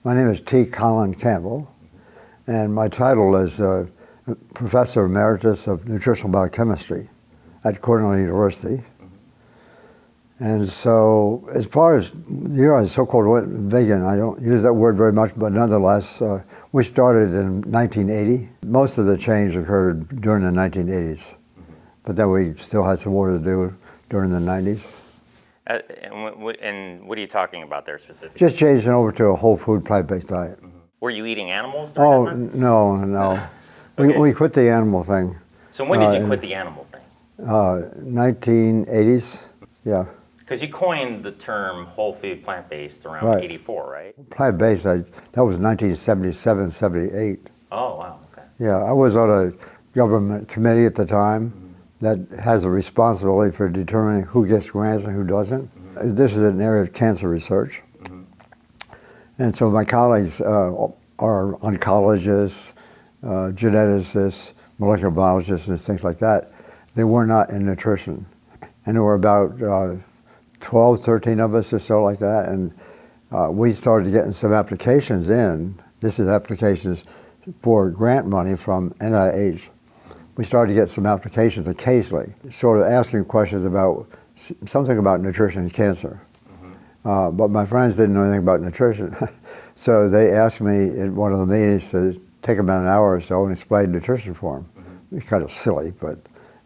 My name is Colin Campbell, and my title is Professor Emeritus of Nutritional Biochemistry at Cornell University. And so, as far as so-called vegan, I don't use that word very much, but nonetheless, we started in 1980. Most of the change occurred during the 1980s, but then we still had some more to do during the 90s. And what are you talking about there specifically? Just changing over to a whole food plant-based diet. Were you eating animals during that time? No. Okay. We quit the animal thing. So when did you quit the animal thing? 1980s, yeah. Because you coined the term whole food plant-based around 84, right? Plant-based, that was 1977, 78. Oh, wow, okay. Yeah, I was on a government committee at the time that has a responsibility for determining who gets grants and who doesn't. This is an area of cancer research. And so my colleagues are oncologists, geneticists, molecular biologists, and things like that. They were not in nutrition. And there were about 12, 13 of us or so like that. And we started getting some applications in. This is applications for grant money from NIH. We started to get some applications occasionally, sort of asking questions about something about nutrition and cancer. But my friends didn't know anything about nutrition. So they asked me in one of the meetings to take about an hour or so and explain nutrition for them. It's kind of silly, but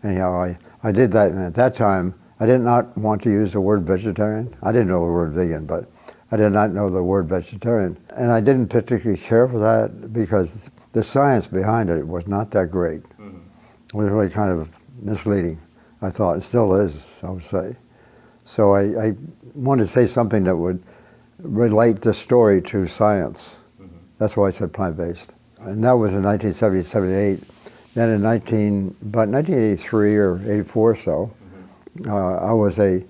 anyhow, I did that. And at that time, I did not want to use the word vegetarian. I didn't know the word vegan, but I did not know the word vegetarian. And I didn't particularly care for that because the science behind it was not that great. It was really kind of misleading, I thought. It still is, I would say. So I wanted to say something that would relate the story to science. That's why I said plant-based. And that was in 1970, 78. Then in about 1983 or 84 or so, I was a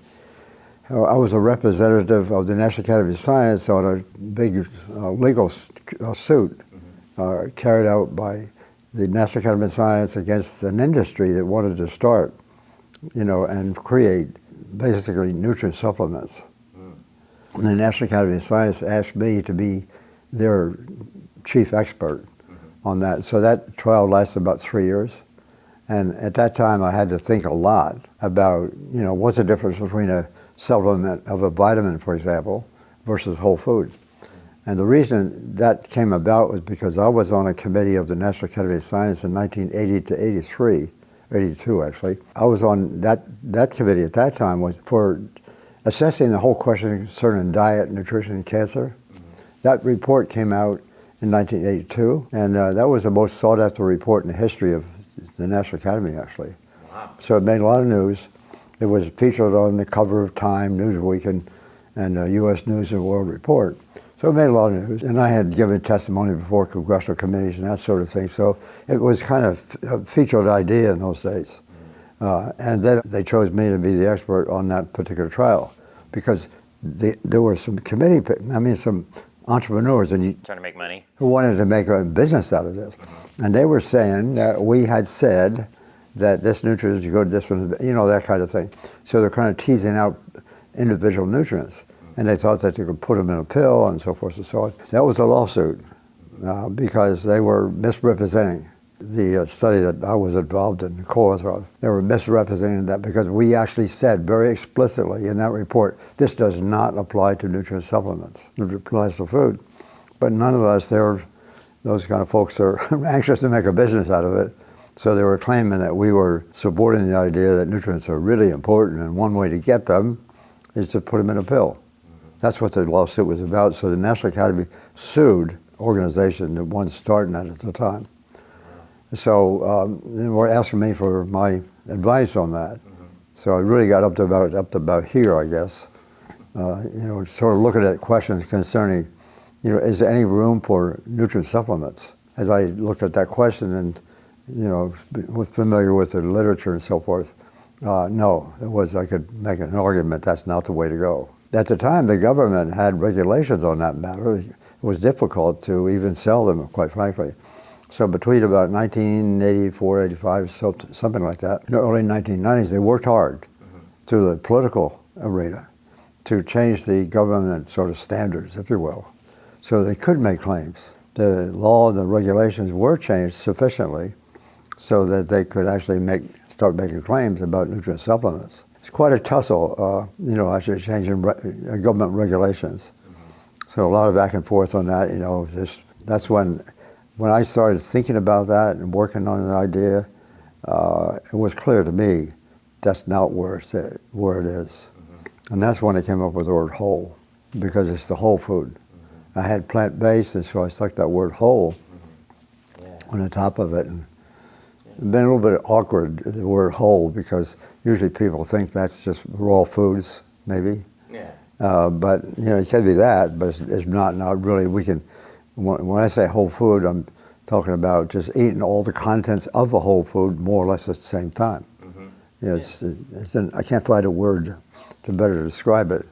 representative of the National Academy of Science on a big legal suit carried out by the National Academy of Science against an industry that wanted to start, and create basically nutrient supplements. And the National Academy of Science asked me to be their chief expert on that. So that trial lasted about 3 years. And at that time, I had to think a lot about, what's the difference between a supplement of a vitamin, for example, versus whole food. And the reason that came about was because I was on a committee of the National Academy of Science in 1980 to 83, 82 actually. I was on that committee at that time was for assessing the whole question concerning diet, nutrition, and cancer. That report came out in 1982, and that was the most sought after report in the history of the National Academy, actually. Wow. So it made a lot of news. It was featured on the cover of Time, Newsweek, and U.S. News and World Report. So it made a lot of news. And I had given testimony before congressional committees and that sort of thing. So it was kind of a featured idea in those days. And then they chose me to be the expert on that particular trial because there were some some entrepreneurs trying to make money, who wanted to make a business out of this. And they were saying that we had said that this nutrient is good, this one, that kind of thing. So they're kind of teasing out individual nutrients. And they thought that they could put them in a pill and so forth and so on. That was a lawsuit because they were misrepresenting the study that I was involved in, co-author of. They were misrepresenting that because we actually said very explicitly in that report, this does not apply to nutrient supplements. It applies to food. But nonetheless, those kind of folks are anxious to make a business out of it. So they were claiming that we were supporting the idea that nutrients are really important, and one way to get them is to put them in a pill. That's what the lawsuit was about. So the National Academy sued organization that was starting that at the time. So they were asking me for my advice on that. So I really got up to about here, I guess. Sort of looking at questions concerning, is there any room for nutrient supplements? As I looked at that question and, was familiar with the literature and so forth, no, I could make an argument that's not the way to go. At the time, the government had regulations on that matter. It was difficult to even sell them, quite frankly. So between about 1984, 85, something like that, in the early 1990s, they worked hard through the political arena to change the government sort of standards, if you will, So they could make claims. The law and the regulations were changed sufficiently so that they could actually start making claims about nutrient supplements. It's quite a tussle, actually changing government regulations. So a lot of back and forth on that, that's when I started thinking about that and working on the idea, it was clear to me that's not where it is. And that's when I came up with the word whole, because it's the whole food. I had plant-based, and so I stuck that word whole on the top of it. And it's been a little bit awkward, the word whole, because usually people think that's just raw foods, maybe. But it can be that, but it's not really. When I say whole food, I'm talking about just eating all the contents of a whole food more or less at the same time. I can't find a word to better describe it,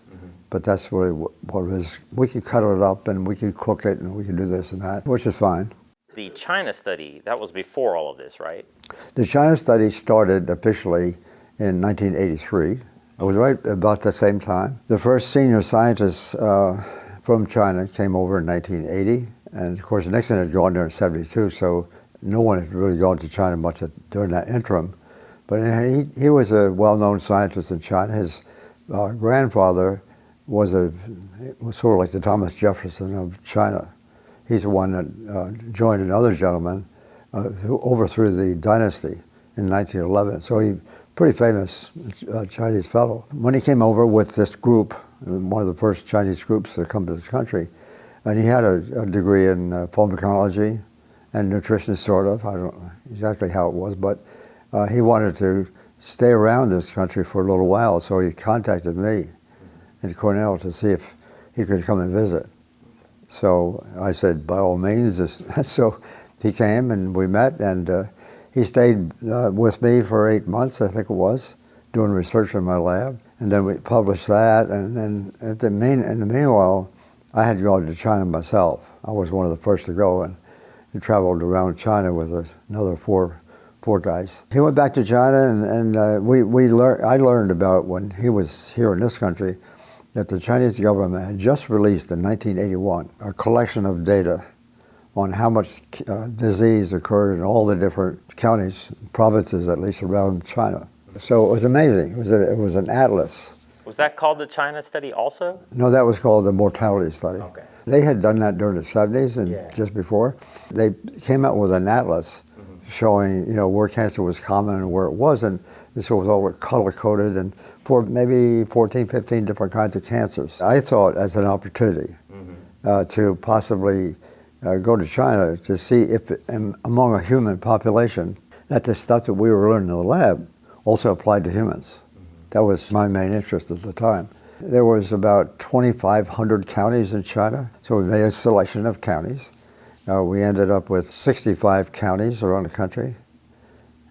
but that's really what it is. We can cut it up and we can cook it and we can do this and that, which is fine. The China study, that was before all of this, right? The China study started officially in 1983. It was right about the same time. The first senior scientists from China came over in 1980, and of course Nixon had gone there in 72, so no one had really gone to China much during that interim. But he was a well-known scientist in China. His grandfather was sort of like the Thomas Jefferson of China. He's the one that joined another gentleman who overthrew the dynasty in 1911. So he pretty famous Chinese fellow. When he came over with this group, one of the first Chinese groups to come to this country, and he had a degree in pharmacology and nutrition, sort of. I don't know exactly how it was, but he wanted to stay around this country for a little while, so he contacted me in Cornell to see if he could come and visit. So I said, by all means. So he came and we met, and he stayed with me for 8 months, I think it was, doing research in my lab. And then we published that, and then in the meanwhile, I had gone to China myself. I was one of the first to go, and he traveled around China with another four guys. He went back to China, and I learned about, when he was here in this country, that the Chinese government had just released in 1981 a collection of data on how much disease occurred in all the different counties, provinces at least, around China. So it was amazing. It was an atlas. Was that called the China study also? No, that was called the mortality study. Okay. They had done that during the 70s and just before. They came out with an atlas showing, where cancer was common and where it wasn't. This was all color-coded and for maybe 14, 15 different kinds of cancers. I thought as an opportunity to possibly go to China to see if among a human population that the stuff that we were learning in the lab also applied to humans. That was my main interest at the time. There was about 2,500 counties in China, so we made a selection of counties. We ended up with 65 counties around the country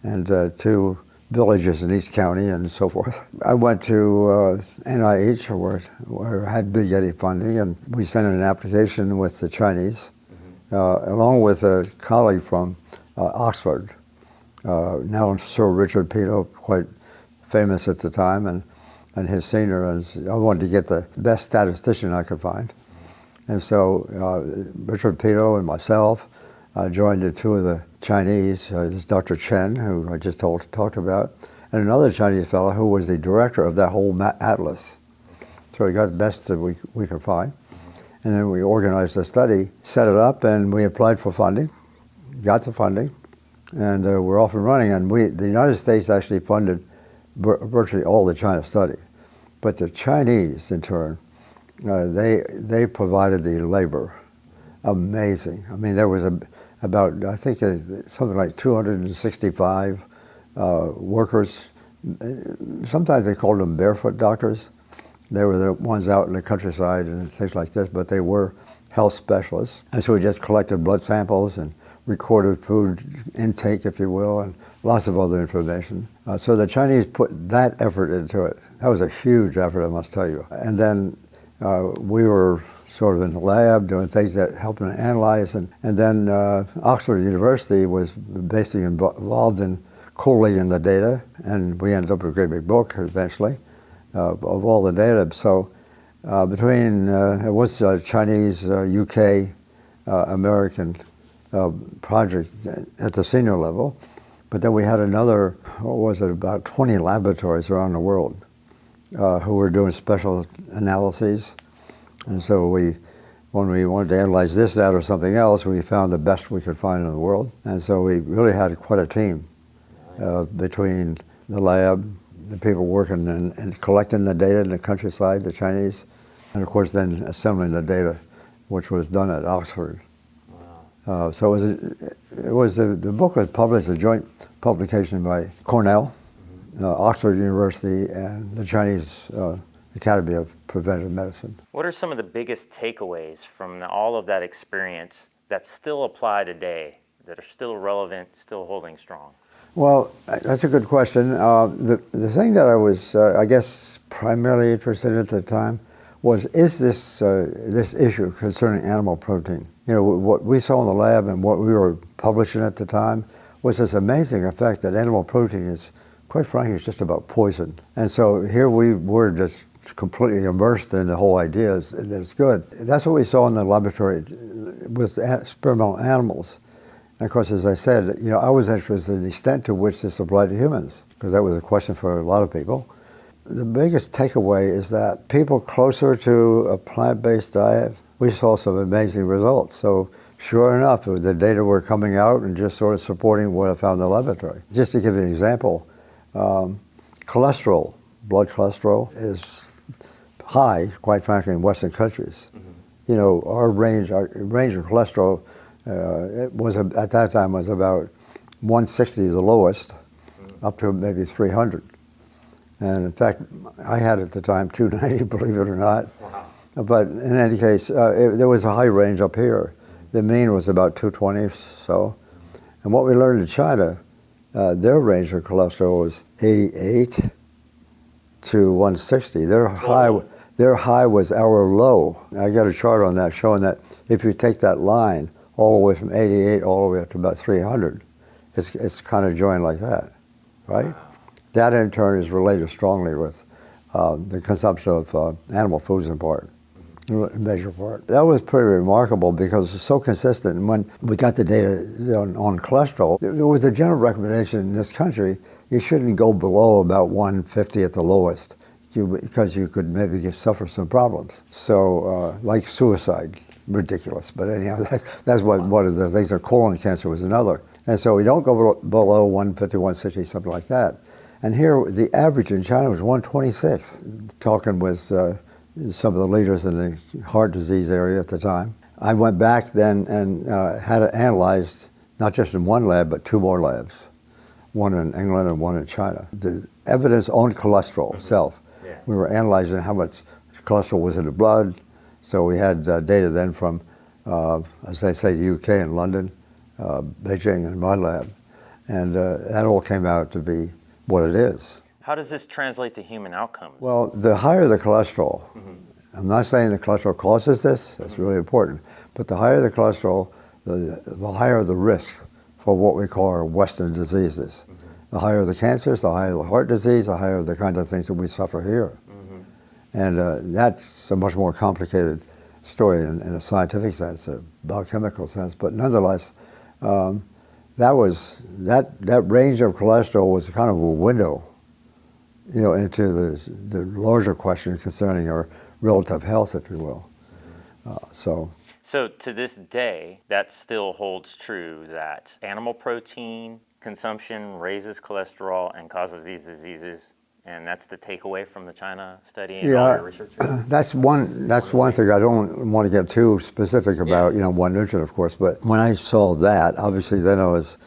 and 2 villages in each county and so forth. I went to NIH, where I had big Yeti funding, and we sent in an application with the Chinese, along with a colleague from Oxford, now Sir Richard Pito, quite famous at the time, and his senior. I wanted to get the best statistician I could find. And so Richard Pito and myself joined the 2 of the Chinese, this Dr. Chen, who I just talked about, and another Chinese fellow who was the director of that whole atlas. So we got the best that we could find. And then we organized a study, set it up, and we applied for funding, got the funding, and we're off and running. And the United States actually funded virtually all the China study. But the Chinese, in turn, they provided the labor. Amazing. I mean, there was about, I think, something like 265 workers. Sometimes they called them barefoot doctors. They were the ones out in the countryside and things like this, but they were health specialists. And so we just collected blood samples and recorded food intake, if you will, and lots of other information. So the Chinese put that effort into it. That was a huge effort, I must tell you. And then we were sort of in the lab doing things that helped them analyze. And then Oxford University was basically involved in collating the data, and we ended up with a great big book eventually of all the data. So It was Chinese, UK, American project at the senior level, but then we had another, what was it, about 20 laboratories around the world who were doing special analyses. And so when we wanted to analyze this, that, or something else, we found the best we could find in the world. And so we really had quite a team between the lab, the people working and collecting the data in the countryside, the Chinese, and of course then assembling the data, which was done at Oxford. Wow. So the book was published, a joint publication by Cornell, Oxford University, and the Chinese Academy of Preventive Medicine. What are some of the biggest takeaways from all of that experience that still apply today, that are still relevant, still holding strong? Well, that's a good question. The thing that I was, I guess, primarily interested in at the time was, is this issue concerning animal protein? You know, what we saw in the lab and what we were publishing at the time was this amazing effect that animal protein is, quite frankly, it's just about poison. And so here we were just completely immersed in the whole idea that it's good. That's what we saw in the laboratory with experimental animals. And of course, as I said, you know, I was interested in the extent to which this applied to humans, because that was a question for a lot of people. The biggest takeaway is that people closer to a plant-based diet, we saw some amazing results. So sure enough, the data were coming out and just sort of supporting what I found in the laboratory. Just to give you an example, cholesterol, blood cholesterol, is high, quite frankly, in Western countries. Mm-hmm. You know, our range of cholesterol it was at that time was about 160, the lowest, up to maybe 300. And in fact, I had at the time 290, believe it or not. Wow. But in any case, there was a high range up here. The mean was about 220, so. And what we learned in China, their range of cholesterol was 88 to 160. Their high was our low. I got a chart on that showing that if you take that line all the way from 88 all the way up to about 300, it's kind of joined like that, right? Wow. That in turn is related strongly with the consumption of animal foods in part, measure part. That was pretty remarkable because it's so consistent. And when we got the data on cholesterol, there was a general recommendation in this country, you shouldn't go below about 150 at the lowest, because you could maybe suffer some problems. So like suicide, ridiculous. But anyhow, that's what one of the things. Colon cancer was another. And so we don't go below 150, 160, something like that. And here, the average in China was 126. Talking with some of the leaders in the heart disease area at the time, I went back then and had it analyzed, not just in one lab, but two more labs, one in England and one in China. The evidence on cholesterol itself, we were analyzing how much cholesterol was in the blood. So we had data then from, as I say, the UK and London, Beijing and my lab. And that all came out to be what it is. How does this translate to human outcomes? Well, the higher the cholesterol, I'm not saying the cholesterol causes this, that's really important, but the higher the cholesterol, the higher the risk for what we call our Western diseases. The higher the cancers, the higher the heart disease, the higher the kind of things that we suffer here. And that's a much more complicated story in a scientific sense, a biochemical sense, but nonetheless, that range of cholesterol was kind of a window, you know, into the larger question concerning our relative health, if you will. So to this day, that still holds true, that animal protein consumption raises cholesterol and causes these diseases, and that's the takeaway from the China study and all your research? That's one thing. I don't want to get too specific about, you know, one nutrient, of course, but when I saw that, obviously then I was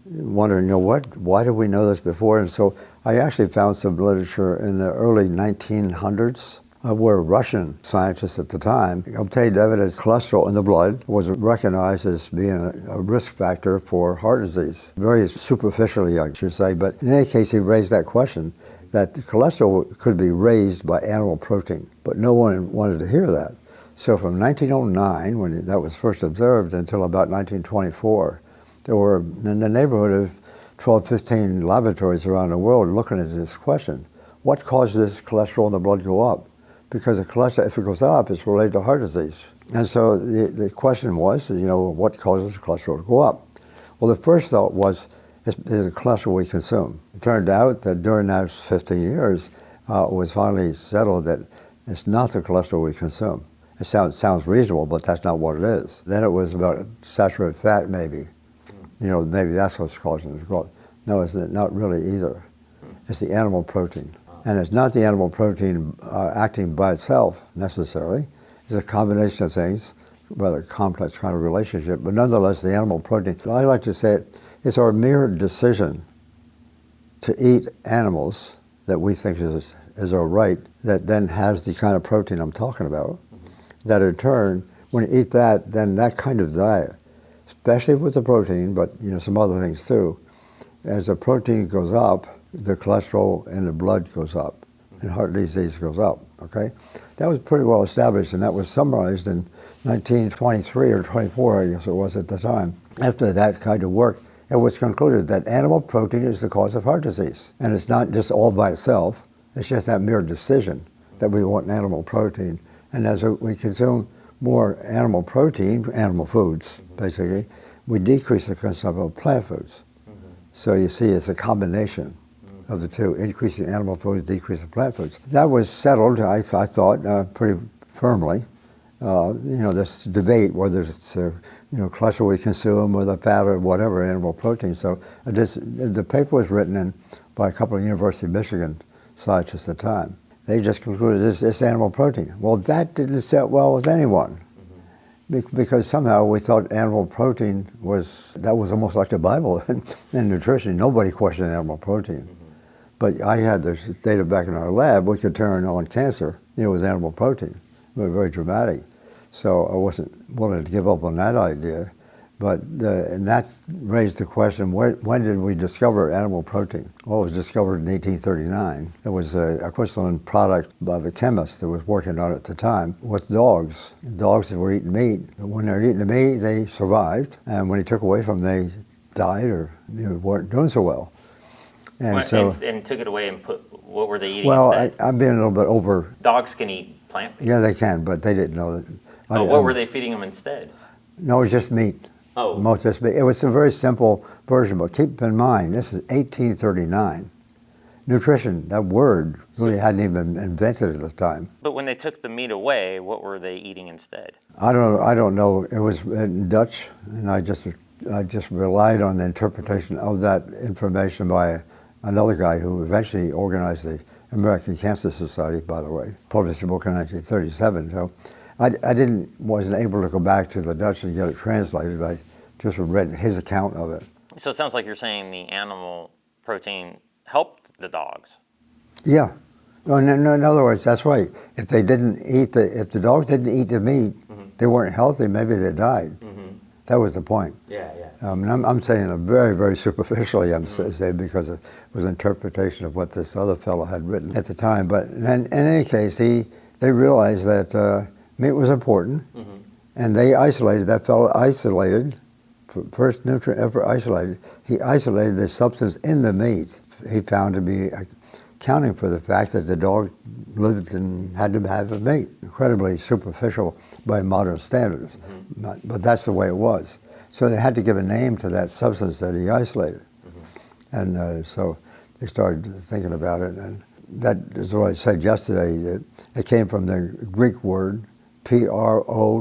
wondering, you know, why did we know this before? And so I actually found some literature in the early 1900s where Russian scientists at the time obtained evidence cholesterol in the blood was recognized as being a risk factor for heart disease. Very superficially, I should say, but in any case, he raised that question that the cholesterol could be raised by animal protein, but no one wanted to hear that. So from 1909, when that was first observed, until about 1924, there were in the neighborhood of 12, 15 laboratories around the world looking at this question. What causes cholesterol in the blood to go up? because the cholesterol, if it goes up, it's related to heart disease. And so the question was, what causes cholesterol to go up? Well, the first thought was, is the cholesterol we consume. It turned out that during those 15 years, it was finally settled that it's not the cholesterol we consume. It sounds reasonable, but that's not what it is. Then it was about saturated fat, maybe. Maybe that's what's causing the growth. No, it's not really either. It's the animal protein. And it's not the animal protein acting by itself, necessarily. It's a combination of things, rather complex kind of relationship, but nonetheless, the animal protein. I like to say it's our mere decision to eat animals that we think is our right, that then has the kind of protein I'm talking about, that in turn, when you eat that, then that kind of diet, especially with the protein, but some other things too, as the protein goes up, the cholesterol in the blood goes up, and heart disease goes up, okay? That was pretty well established, and that was summarized in 1923 or 24, I guess it was at the time. After that kind of work, it was concluded that animal protein is the cause of heart disease. And it's not just all by itself, it's just that mere decision that we want animal protein. And as we consume more animal protein, animal foods, basically, we decrease the consumption of plant foods. So you see, it's a combination of the two, increasing animal foods, decreasing plant foods. That was settled, I thought, pretty firmly. This debate whether it's cholesterol we consume or the fat or whatever, animal protein. So the paper was written by a couple of University of Michigan scientists at the time. They just concluded it's animal protein. Well, that didn't sit well with anyone, because somehow we thought animal protein was almost like the Bible in nutrition. Nobody questioned animal protein. But I had this data back in our lab. We could turn on cancer, with animal protein. Very, very dramatic. So I wasn't willing to give up on that idea. But and that raised the question, when did we discover animal protein? Well, it was discovered in 1839. It was a crystalline product by the chemist that was working on it at the time with dogs. Dogs that were eating meat. When they were eating the meat, they survived. And when he took away from them, they died or weren't doing so well. And took it away and what were they eating well, instead? I'm being a little bit over. Dogs can eat plant meat. Yeah, they can, but they didn't know that. Oh, what were they feeding them instead? No, it was just meat. Oh. Most just meat. It was a very simple version, but keep in mind, this is 1839. Nutrition, that word, really hadn't even been invented at the time. But when they took the meat away, what were they eating instead? I don't know. It was in Dutch, and I just relied on the interpretation of that information by another guy who eventually organized the American Cancer Society, by the way, published a book in 1937. So I wasn't able to go back to the Dutch and get it translated. I just read his account of it. So it sounds like you're saying the animal protein helped the dogs. Yeah. No, in other words, that's right. If the dogs didn't eat the meat, they weren't healthy, maybe they died. That was the point. Yeah. I'm saying it very, very superficially, I'm saying, because it was an interpretation of what this other fellow had written at the time. But in any case, they realized that meat was important, and they isolated, that fellow isolated, first nutrient ever isolated, he isolated the substance in the meat. He found to be accounting for the fact that the dog lived and had to have the meat. Incredibly superficial by modern standards, but that's the way it was. So they had to give a name to that substance that he isolated. And so they started thinking about it, and that is what I said yesterday. That it came from the Greek word, Proteos,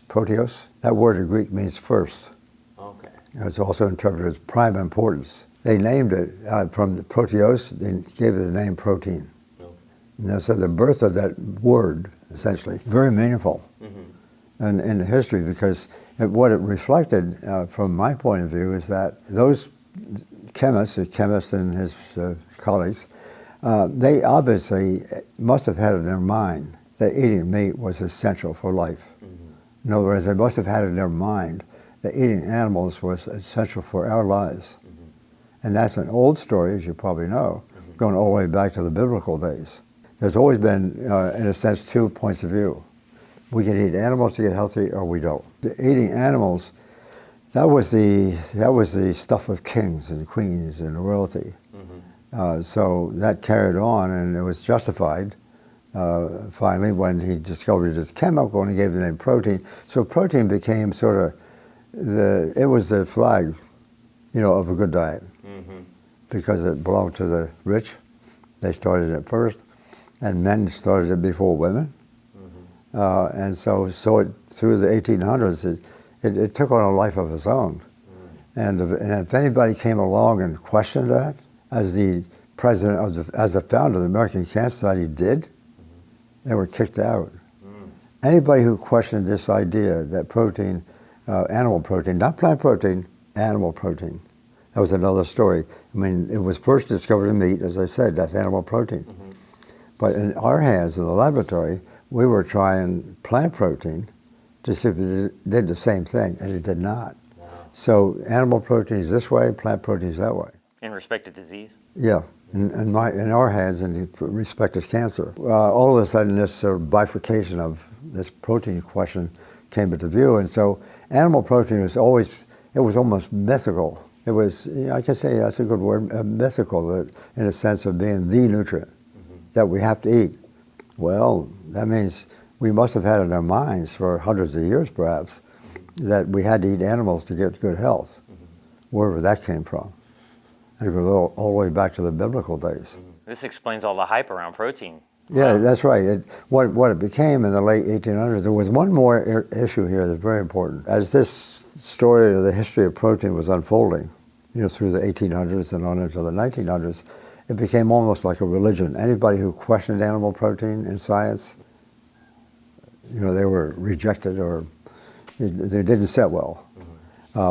proteos. That word in Greek means first. Okay. It's also interpreted as prime importance. They named it from the proteos, they gave it the name protein. Okay. And so the birth of that word, essentially, very meaningful in the history, because what it reflected, from my point of view, is that those chemists, the chemist and his colleagues, they obviously must have had in their mind that eating meat was essential for life. In other words, they must have had in their mind that eating animals was essential for our lives. And that's an old story, as you probably know, going all the way back to the biblical days. There's always been, in a sense, two points of view. We can eat animals to get healthy, or we don't. Eating animals, that was the stuff of kings and queens and royalty. So that carried on, and it was justified finally, when he discovered this chemical and he gave it the name protein. So protein became sort of it was the flag, of a good diet, because it belonged to the rich. They started it first, and men started it before women. And so it, through the 1800s, it took on a life of its own. And if anybody came along and questioned that, as the president as the founder of the American Cancer Society did, they were kicked out. Anybody who questioned this idea that protein, animal protein, not plant protein, animal protein, that was another story. I mean, it was first discovered in meat, as I said, that's animal protein. But in our hands, in the laboratory, we were trying plant protein to see if it did the same thing, and it did not. Wow. So animal protein is this way, plant protein is that way. In respect to disease? Yeah, in our hands in respect to cancer. All of a sudden, this bifurcation of this protein question came into view, and so animal protein was almost mythical. It was, I can say that's a good word, mythical, in a sense of being the nutrient that we have to eat. Well, that means we must have had in our minds for hundreds of years, perhaps, that we had to eat animals to get good health, wherever that came from. And it goes all the way back to the biblical days. This explains all the hype around protein. Yeah, that's right. What it became in the late 1800s, there was one more issue here that's very important. As this story of the history of protein was unfolding, through the 1800s and on into the 1900s, it became almost like a religion. Anybody who questioned animal protein in science, they were rejected or they didn't sit well,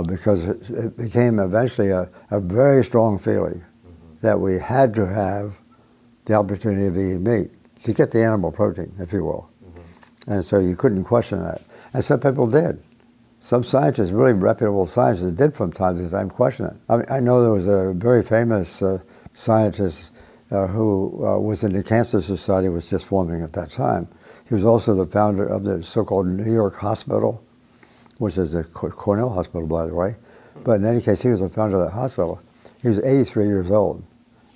because it became eventually a very strong feeling that we had to have the opportunity of eating meat to get the animal protein, if you will. And so you couldn't question that. And some people did. Some scientists, really reputable scientists, did from time to time question it. I know there was a very famous scientist who was in the Cancer Society, was just forming at that time. He was also the founder of the so-called New York Hospital, which is a Cornell hospital, by the way. But in any case, he was the founder of that hospital. He was 83 years old,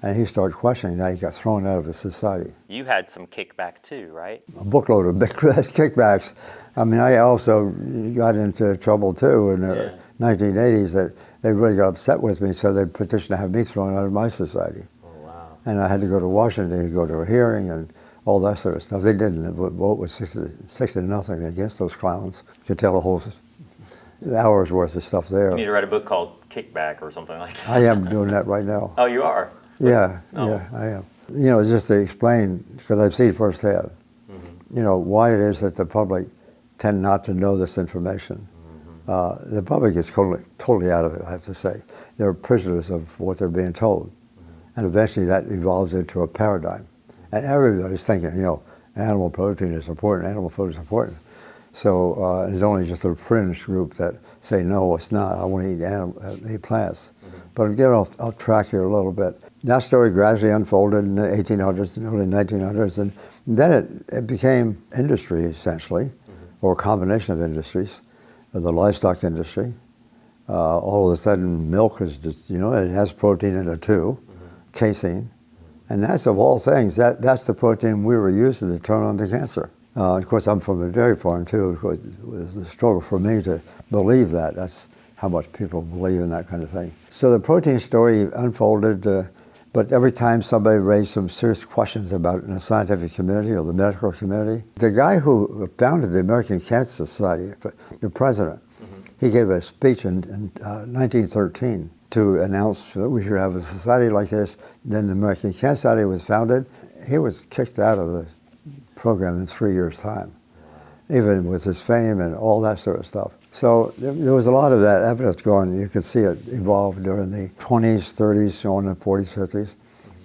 and he started questioning that. He got thrown out of the society. You had some kickback too, right? A bookload of big kickbacks. I mean, I also got into trouble too in the 1980s. That they really got upset with me, so they petitioned to have me thrown out of my society. Oh, wow. And I had to go to Washington to go to a hearing and all that sort of stuff. They didn't. The vote was 60-0 against those clowns. You could tell a whole hour's worth of stuff there. You need to write a book called Kickback or something like that. I am doing that right now. Oh, you are? Yeah, I am. Just to explain, because I've seen firsthand, why it is that the public tend not to know this information. The public is totally out of it, I have to say. They're prisoners of what they're being told. And eventually that evolves into a paradigm. And everybody's thinking, animal protein is important, animal food is important. So there's only just a fringe group that say, no, it's not, I want to eat plants. But I'm getting off track here a little bit. That story gradually unfolded in the 1800s and early 1900s, and then it became industry, essentially, or a combination of industries, the livestock industry. All of a sudden, milk is just, it has protein in it too, casein. And that's, of all things, that's the protein we were using to turn on the cancer. Of course, I'm from a dairy farm too. Of course, it was a struggle for me to believe that. That's how much people believe in that kind of thing. So the protein story unfolded, but every time somebody raised some serious questions about it in the scientific community or the medical community, the guy who founded the American Cancer Society, the president, he gave a speech in 1913 to announce that we should have a society like this. Then the American Cancer Society was founded. He was kicked out of the program in 3 years' time, even with his fame and all that sort of stuff. So there was a lot of that evidence going. You could see it evolve during the 20s, 30s, on the 40s, 50s.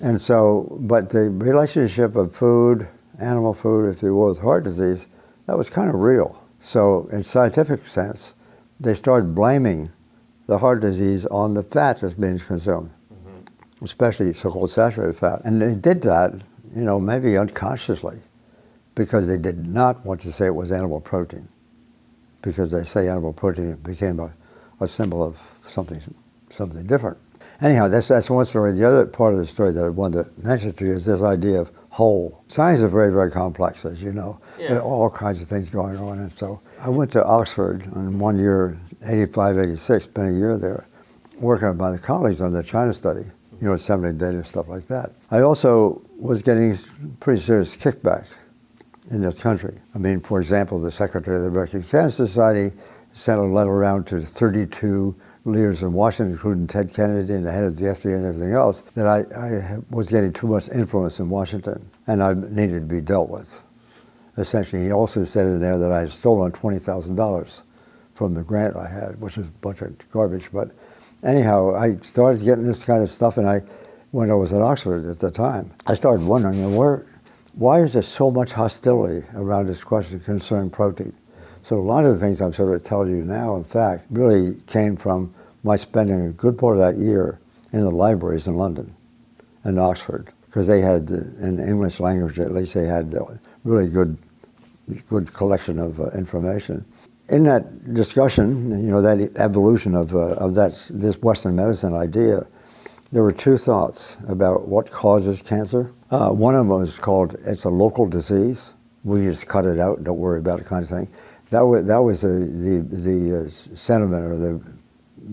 And so, but the relationship of food, animal food, if you will, with heart disease, that was kind of real. So in scientific sense, they started blaming the heart disease on the fat that's being consumed, especially so-called saturated fat. And they did that, maybe unconsciously, because they did not want to say it was animal protein, because they say animal protein became a symbol of something different. Anyhow, that's one story. The other part of the story that I wanted to mention to you is this idea of whole. Science is very, very complex, as you know. Yeah. There are all kinds of things going on. And so I went to Oxford in 1 year, 85, 86, spent a year there, working with my colleagues on the China study, assembling data and stuff like that. I also was getting pretty serious kickback in this country. I mean, for example, the Secretary of the American Cancer Society sent a letter around to 32 leaders in Washington, including Ted Kennedy and the head of the FDA and everything else, that I was getting too much influence in Washington and I needed to be dealt with. Essentially, he also said in there that I had stolen $20,000 from the grant I had, which was a bunch of garbage. But anyhow, I started getting this kind of stuff, and when I was at Oxford at the time, I started wondering, why is there so much hostility around this question concerning protein? So a lot of the things I'm sort of telling you now, in fact, really came from my spending a good part of that year in the libraries in London and Oxford, because they had, in the English language at least, they had a really good collection of information. In that discussion, that evolution of this Western medicine idea, there were two thoughts about what causes cancer. One of them was called, it's a local disease. We just cut it out, don't worry about it kind of thing. That was the sentiment or the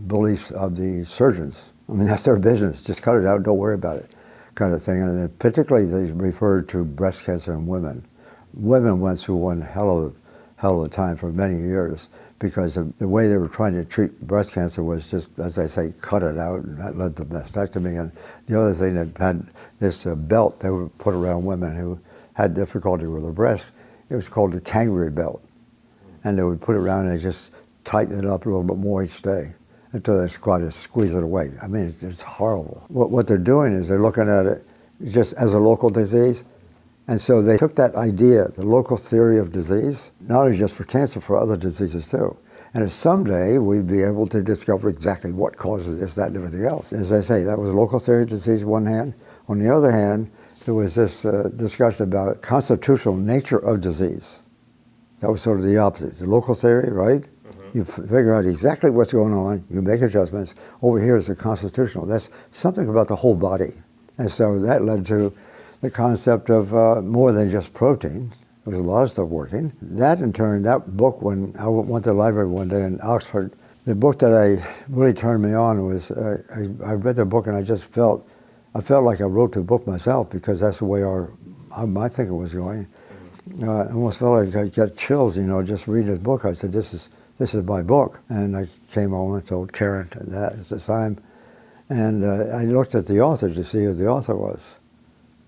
beliefs of the surgeons. I mean, that's their business. Just cut it out, don't worry about it kind of thing. And particularly they referred to breast cancer in women. Women went through one hell of a time for many years because of the way they were trying to treat breast cancer was just, as I say, cut it out, and that led to mastectomy. And the other thing that had this belt they would put around women who had difficulty with their breasts, it was called the kangaroo belt. And they would put it around and they just tighten it up a little bit more each day until they try to squeeze it away. I mean, it's horrible. What they're doing is they're looking at it just as a local disease. And so they took that idea, the local theory of disease, not only just for cancer, for other diseases too. And someday we'd be able to discover exactly what causes this, that, and everything else. As I say, that was local theory of disease on one hand. On the other hand, there was this discussion about constitutional nature of disease. That was sort of the opposite. The local theory, right? Mm-hmm. You figure out exactly what's going on, you make adjustments. Over here is the constitutional. That's something about the whole body. And so that led to the concept of more than just protein. There was a lot of stuff working. That in turn, that book, when I went to the library one day in Oxford, the book that really turned me on was, I read the book and I felt like I wrote the book myself because that's the way my thinking was going. I almost felt like I got chills, just reading the book. I said, this is my book. And I came home and told Karen that at the time. And I looked at the author to see who the author was.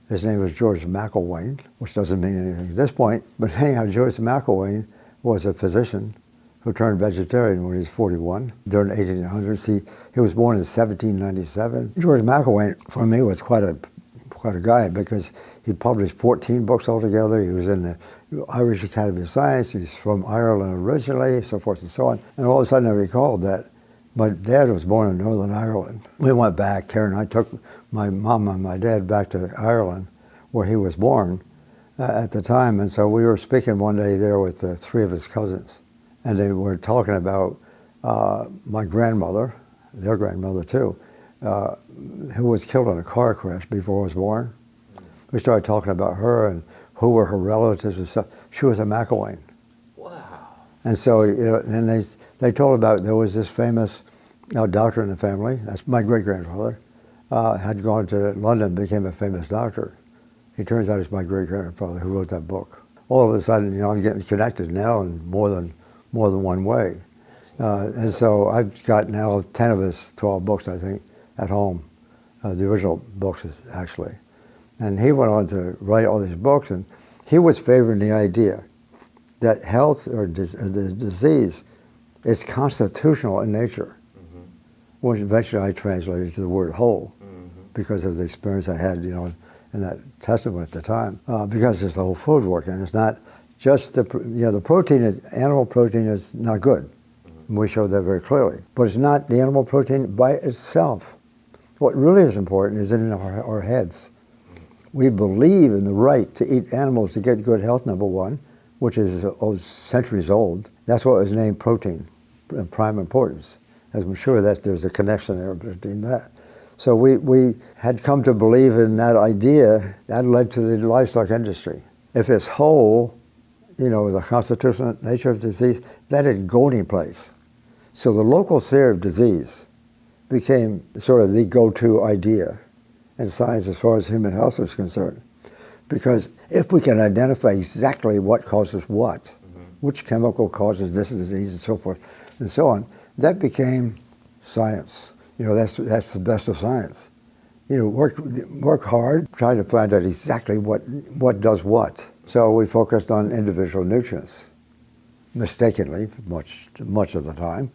His name was George McIlwain, which doesn't mean anything at this point. But anyhow, George McIlwain was a physician who turned vegetarian when he was 41 during the 1800s. He was born in 1797. George McIlwain, for me, was quite a guy because he published 14 books altogether. He was in the Irish Academy of Science. He's from Ireland originally, so forth and so on. And all of a sudden I recalled that my dad was born in Northern Ireland. We went back, Karen and I took my mom and my dad back to Ireland where he was born at the time. And so we were speaking one day there with three of his cousins. And they were talking about my grandmother, their grandmother too, who was killed in a car crash before I was born. We started talking about her and who were her relatives and stuff. She was a McIlwain. Wow. And so, and they told about there was this famous doctor in the family, that's my great-grandfather, had gone to London and became a famous doctor. It turns out it's my great-grandfather who wrote that book. All of a sudden, I'm getting connected now in more than one way. And so I've got now 10 of his 12 books, I think, at home, the original books actually. And he went on to write all these books, and he was favoring the idea that health or the disease is constitutional in nature, which eventually I translated to the word whole because of the experience I had, in that testament at the time. Because it's the whole food working. It's not just the protein animal protein is not good. And we showed that very clearly. But it's not the animal protein by itself. What really is important is in our heads. We believe in the right to eat animals to get good health, number one, which is centuries old. That's what was named protein, prime importance. As I'm sure that there's a connection there between that. So we had come to believe in that idea. That led to the livestock industry. If it's whole, the constitutional nature of disease, that didn't go anyplace. So the local theory of disease became sort of the go-to idea in science as far as human health is concerned. Because if we can identify exactly what causes what, which chemical causes this disease and so forth and so on, that became science. That's the best of science. Work hard, try to find out exactly what does what. So we focused on individual nutrients, mistakenly, much of the time.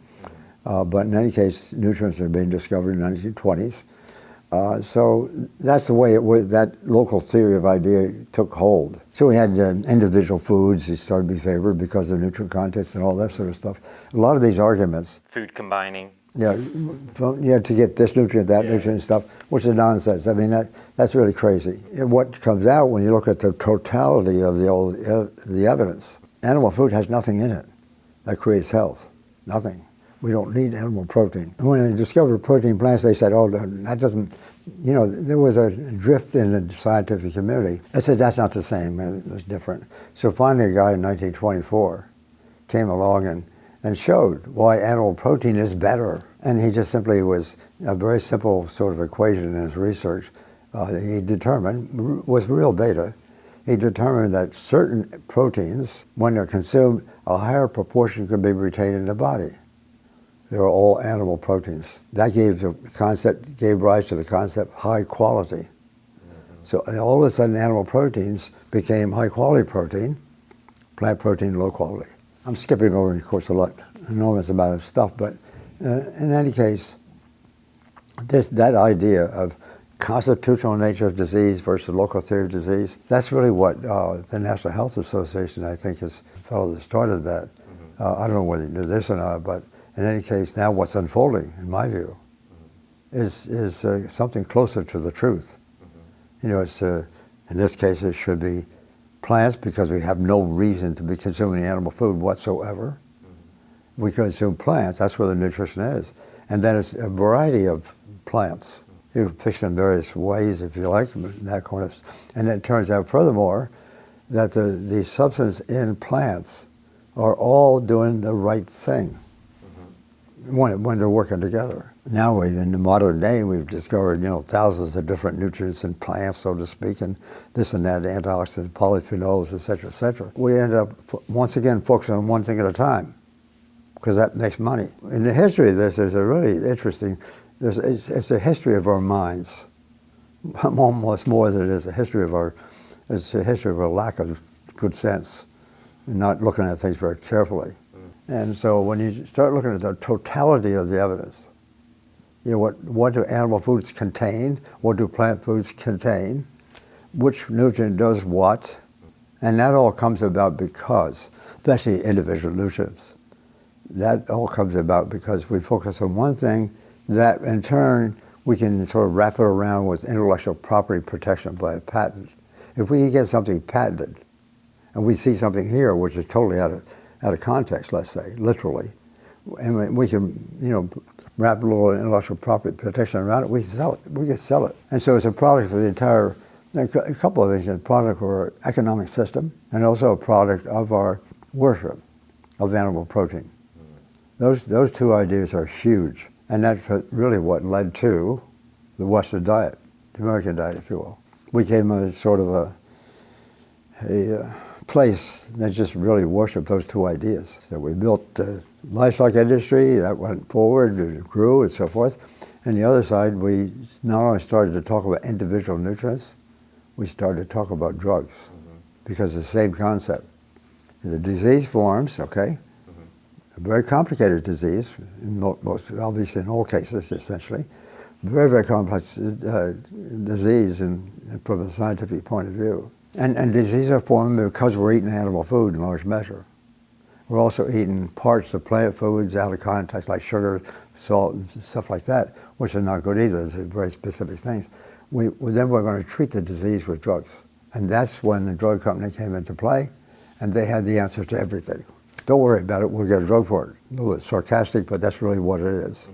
But in any case, nutrients are being discovered in the 1920s. So that's the way it was, that local theory of idea took hold. So we had individual foods that started to be favored because of nutrient contents and all that sort of stuff. A lot of these arguments. Food combining. Yeah, to get this nutrient, that nutrient and stuff, which is nonsense. I mean, that's really crazy. And what comes out when you look at the totality of the evidence, animal food has nothing in it that creates health. Nothing. We don't need animal protein. When they discovered protein plants, they said, oh, that doesn't, there was a drift in the scientific community. They said, that's not the same, it was different. So finally a guy in 1924 came along and showed why animal protein is better. And he just simply was a very simple sort of equation in his research. He determined, with real data, he determined that certain proteins, when they're consumed, a higher proportion could be retained in the body. They were all animal proteins. That gave rise to the concept high quality. So all of a sudden animal proteins became high quality protein, plant protein low quality. I'm skipping over, of course, an enormous amount of stuff, but in any case, that idea of constitutional nature of disease versus local theory of disease, that's really what the National Health Association, I think, is the fellow that started that. I don't know whether he knew this or not, but in any case, now what's unfolding, in my view, is something closer to the truth. It's in this case, it should be plants because we have no reason to be consuming animal food whatsoever. We consume plants, that's where the nutrition is. And then it's a variety of plants. You fix them in various ways, if you like, that kind of. And it turns out, furthermore, that the substances in plants are all doing the right thing when they're working together. Now, in the modern day, we've discovered, thousands of different nutrients in plants, so to speak, and this and that, antioxidants, polyphenols, et cetera, We end up, once again, focusing on one thing at a time, because that makes money. In the history of this, there's a really interesting, it's a history of our minds, almost more than it is a history of our lack of good sense, and not looking at things very carefully. And so when you start looking at the totality of the evidence, what do animal foods contain? What do plant foods contain? Which nutrient does what? And that all comes about because, especially individual nutrients, that all comes about because we focus on one thing that in turn we can sort of wrap it around with intellectual property protection by a patent. If we get something patented and we see something here which is totally out of context, let's say, literally, and we can, wrap a little intellectual property protection around it, we can sell it. And so it's a product for the entire, a couple of things, a product of our economic system and also a product of our worship of animal protein. Those two ideas are huge. And that's really what led to the Western diet, the American diet, if you will. We came as sort of a place that just really worshipped those two ideas. So we built the livestock industry, that went forward, it grew, and so forth. And the other side, we not only started to talk about individual nutrients, we started to talk about drugs, because it's the same concept. The disease forms, okay, a very complicated disease, obviously in all cases, essentially. Very, very complex disease from a scientific point of view. And diseases are formed because we're eating animal food in large measure. We're also eating parts of plant foods out of context, like sugar, salt, and stuff like that, which are not good either. They're very specific things. Then we're going to treat the disease with drugs. And that's when the drug company came into play, and they had the answer to everything. Don't worry about it, we'll get a drug for it. A little bit sarcastic, but that's really what it is.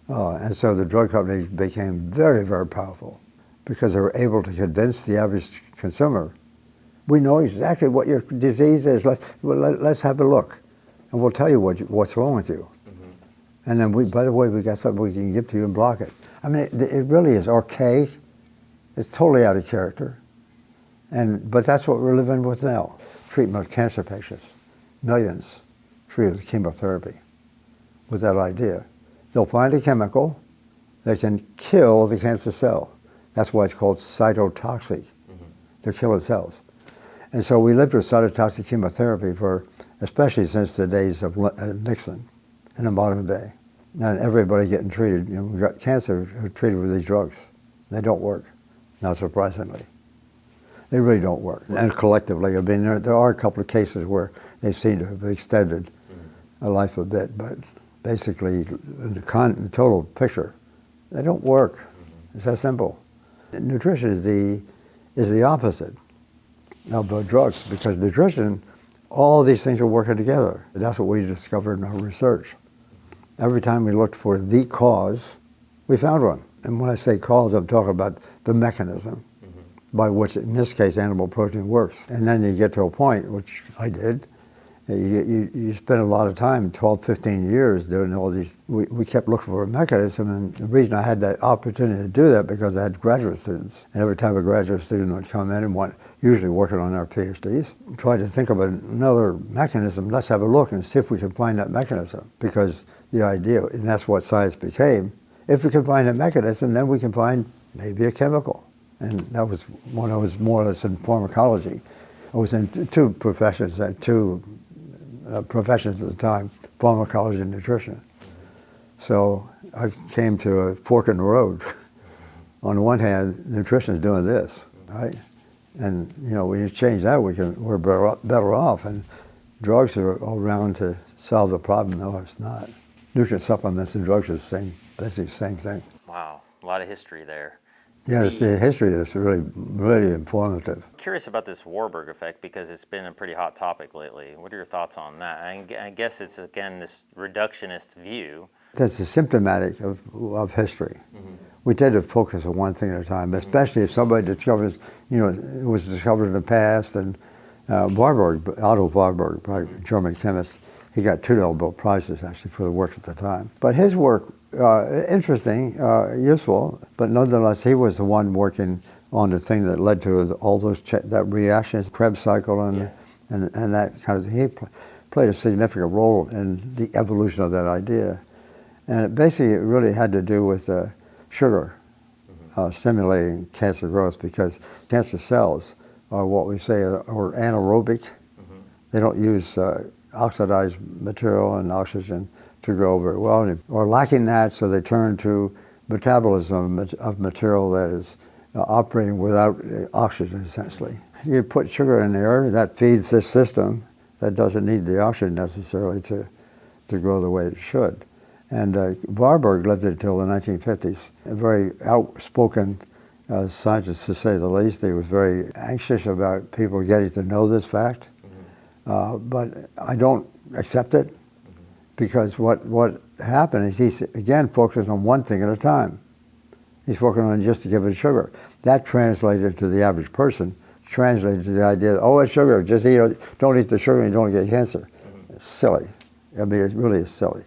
And so the drug companies became very, very powerful because they were able to convince the average consumer, we know exactly what your disease is. Let's have a look, and we'll tell you what's wrong with you. And then, by the way, we got something we can give to you and block it. I mean, it really is archaic. It's totally out of character. But that's what we're living with now. Treatment of cancer patients, millions treated with chemotherapy with that idea. They'll find a chemical that can kill the cancer cell. That's why it's called cytotoxic. They're killing cells. And so we lived with cytotoxic chemotherapy especially since the days of Nixon in the modern day. And everybody getting treated, we got cancer treated with these drugs. They don't work, not surprisingly. They really don't work. And collectively, I mean, there are a couple of cases where they seem to have extended a life a bit, but basically, in the total picture, they don't work. It's that simple. Nutrition is the opposite of drugs, because nutrition, all these things are working together. That's what we discovered in our research. Every time we looked for the cause, we found one. And when I say cause, I'm talking about the mechanism by which, in this case, animal protein works. And then you get to a point, which I did, you spend a lot of time, 12, 15 years doing all these, we kept looking for a mechanism, and the reason I had that opportunity to do that because I had graduate students. And every time a graduate student would come in and usually working on their PhDs, try to think of another mechanism, let's have a look and see if we can find that mechanism. Because the idea, and that's what science became, if we can find a mechanism, then we can find maybe a chemical. And that was when I was more or less in pharmacology. I was in two professions at the time, pharmacology and nutrition. So I came to a fork in the road. On the one hand, nutrition is doing this, right? And we change that, we're better off. And drugs are all around to solve the problem. No, it's not. Nutrient supplements and drugs are basically the same thing. Wow, a lot of history there. Yeah, the history is really, really informative. Curious about this Warburg effect because it's been a pretty hot topic lately. What are your thoughts on that? I guess it's, again, this reductionist view. That's symptomatic of history. We tend to focus on one thing at a time, especially if somebody discovers, it was discovered in the past. And Otto Warburg, a German chemist, he got 2 Nobel Prizes actually for the work at the time. But his work, interesting, useful, but nonetheless, he was the one working on the thing that led to all those that reactions, Krebs cycle, and that kind of thing. He played a significant role in the evolution of that idea, and it basically really had to do with sugar stimulating cancer growth, because cancer cells are what we say are anaerobic. They don't use oxidized material and oxygen to grow very well, or lacking that, so they turn to metabolism of material that is operating without oxygen, essentially. You put sugar in there, that feeds this system that doesn't need the oxygen necessarily to grow the way it should. And Warburg lived until the 1950s, a very outspoken scientist, to say the least. He was very anxious about people getting to know this fact. But I don't accept it, because what happened is he's, again, focused on one thing at a time. He's focusing on just a given sugar. That translated to the average person, translated to the idea that, it's sugar, just don't eat the sugar and you don't get cancer. It's silly. I mean, it really is silly.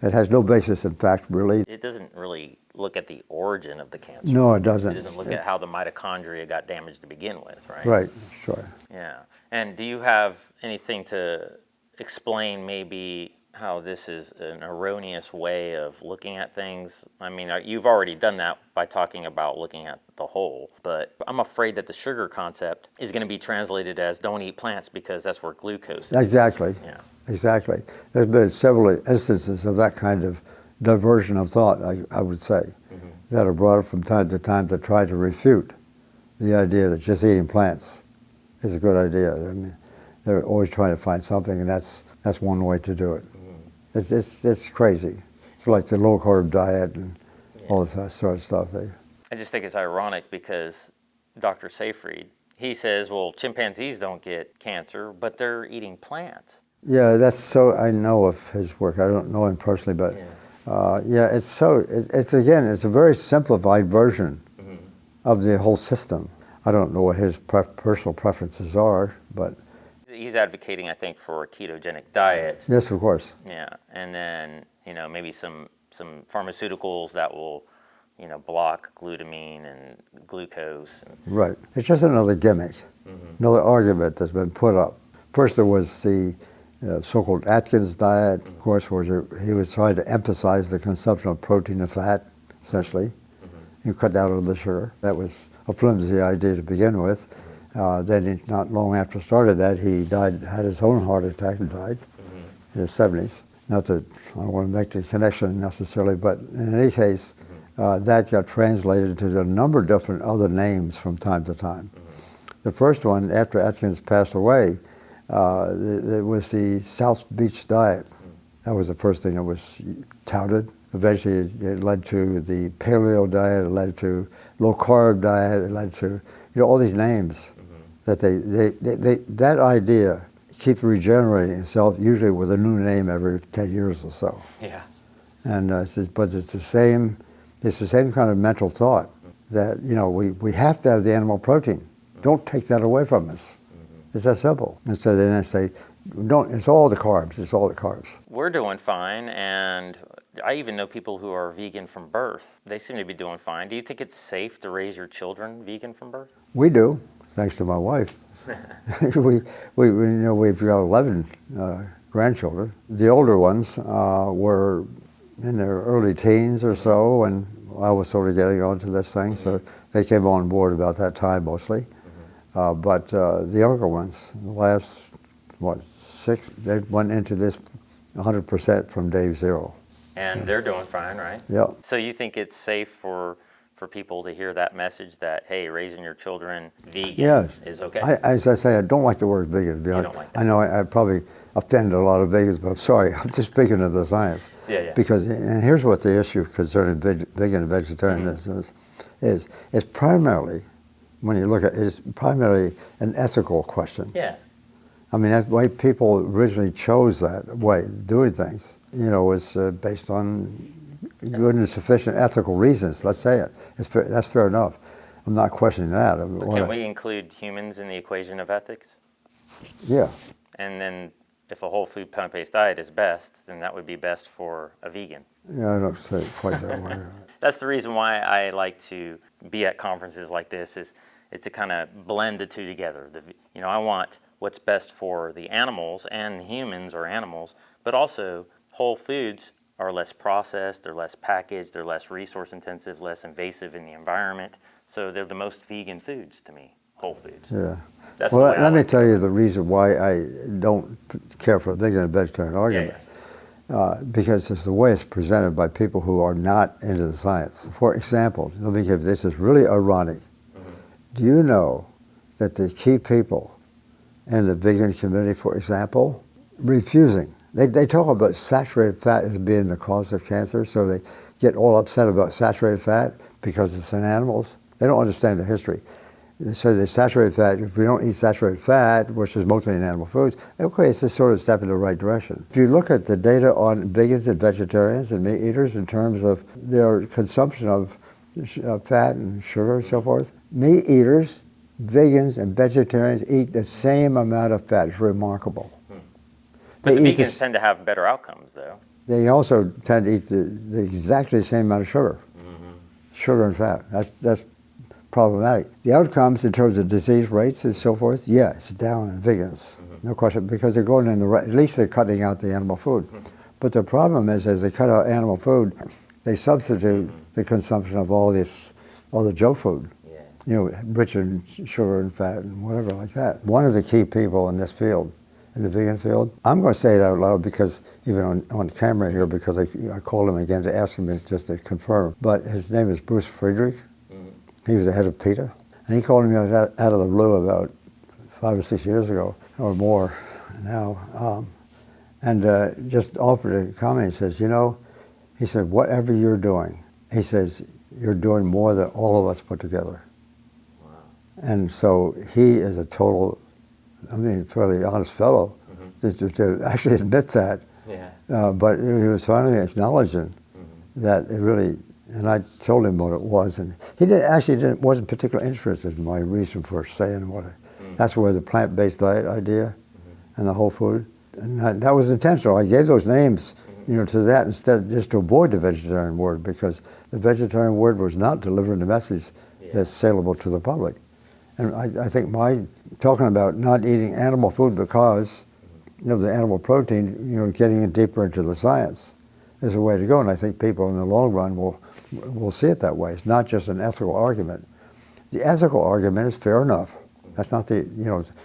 It has no basis in fact, really. It doesn't really look at the origin of the cancer. No, it doesn't. It doesn't look at how the mitochondria got damaged to begin with, right? Right, sure. Yeah. And do you have anything to explain maybe how this is an erroneous way of looking at things? I mean, you've already done that by talking about looking at the whole, but I'm afraid that the sugar concept is going to be translated as don't eat plants because that's where glucose is. Exactly. Yeah. Exactly. There's been several instances of that kind of diversion of thought, I would say, that are brought up from time to time to try to refute the idea that just eating plants is a good idea. I mean, they're always trying to find something, and that's one way to do it. It's crazy. It's like the low-carb diet and all this sort of stuff. I just think it's ironic because Dr. Seyfried, he says, well, chimpanzees don't get cancer, but they're eating plants. Yeah, that's so. I know of his work. I don't know him personally, but Yeah, it's again, it's a very simplified version of the whole system. I don't know what his personal preferences are, but He's advocating, I think, for a ketogenic diet. yes, of course. Yeah, and then maybe some pharmaceuticals that will block glutamine and glucose. Right. It's just another gimmick, another argument that's been put up. First, there was the so-called Atkins diet, of course, where he was trying to emphasize the consumption of protein and fat, essentially. You cut down on the sugar. That was a flimsy idea to begin with. Then, not long after started that, he died, had his own heart attack and died in his 70s. Not that I don't want to make the connection necessarily, but in any case, that got translated to a number of different other names from time to time. The first one, after Atkins passed away, it was the South Beach diet. That was the first thing that was touted. Eventually, it led to the paleo diet, it led to low carb diet, it led to all these names that that idea keeps regenerating itself, usually with a new name every 10 years or so. Yeah. And but it's the same kind of mental thought that we have to have the animal protein. Don't take that away from us. It's that simple. And so then I say, don't. It's all the carbs. It's all the carbs. We're doing fine, and I even know people who are vegan from birth. They seem to be doing fine. Do you think it's safe to raise your children vegan from birth? We do, thanks to my wife. we've got 11 grandchildren. The older ones were in their early teens or so, and I was sort of getting onto this thing, so they came on board about that time mostly. But the younger ones, the last, 6, they went into this 100% from day zero. And they're doing fine, right? Yeah. So you think it's safe for people to hear that message that, hey, raising your children vegan is okay? As I say, I don't like the word vegan, to be honest. Don't like that. I know I probably offended a lot of vegans, but I'm sorry. I'm just speaking of the science. Yeah. Because, and here's what the issue concerning vegan and vegetarianism is. It's primarily, when you look at it, it's primarily an ethical question. Yeah. I mean, that's why people originally chose that way of doing things. Was based on good and sufficient ethical reasons. Let's say it. That's fair enough. I'm not questioning that. But can we include humans in the equation of ethics? Yeah. And then if a whole food plant-based diet is best, then that would be best for a vegan. Yeah, I don't say it quite that way. That's the reason why I like to be at conferences like this is to kind of blend the two together. I want what's best for the animals and humans or animals, but also whole foods are less processed, they're less packaged, they're less resource intensive, less invasive in the environment. So they're the most vegan foods to me, whole foods. Yeah. That's Well, let me like tell you the reason why I don't care for a vegan and vegetarian argument. Because it's the way it's presented by people who are not into the science. For example, let me give this is really ironic. Do you know that the key people in the vegan community, for example, refusing? They talk about saturated fat as being the cause of cancer, so they get all upset about saturated fat because it's in animals. They don't understand the history. So the saturated fat, if we don't eat saturated fat, which is mostly in animal foods, okay, it's a sort of step in the right direction. If you look at the data on vegans and vegetarians and meat eaters in terms of their consumption of fat and sugar and so forth, meat eaters, vegans and vegetarians eat the same amount of fat. It's remarkable. But the vegans tend to have better outcomes, though. They also tend to eat the exactly the same amount of sugar. Sugar and fat. That's problematic. The outcomes in terms of disease rates and so forth, yeah, it's down in vegans. No question, because they're going in the right, at least they're cutting out the animal food. But the problem is, as they cut out animal food, they substitute the consumption of all the junk food. Rich in sugar and fat and whatever like that. One of the key people in this field, in the vegan field, I'm going to say it out loud because even on camera here, because I called him again to ask him just to confirm. But his name is Bruce Friedrich. He was the head of PETA. And he called me out of the blue about 5 or 6 years ago, or more now, and just offered a comment. He says, he said, whatever you're doing, he says, you're doing more than all of us put together. And so he is a total, fairly honest fellow to actually admit that. But he was finally acknowledging that it really, and I told him what it was, and he wasn't particularly interested in my reason for saying what it, that's where the plant-based diet idea and the whole food, and that was intentional. I gave those names, to that instead, just to avoid the vegetarian word, because the vegetarian word was not delivering the message that's saleable to the public. And I think my talking about not eating animal food because, the animal protein, getting it deeper into the science is a way to go. And I think people in the long run will see it that way. It's not just an ethical argument. The ethical argument is fair enough. That's not the,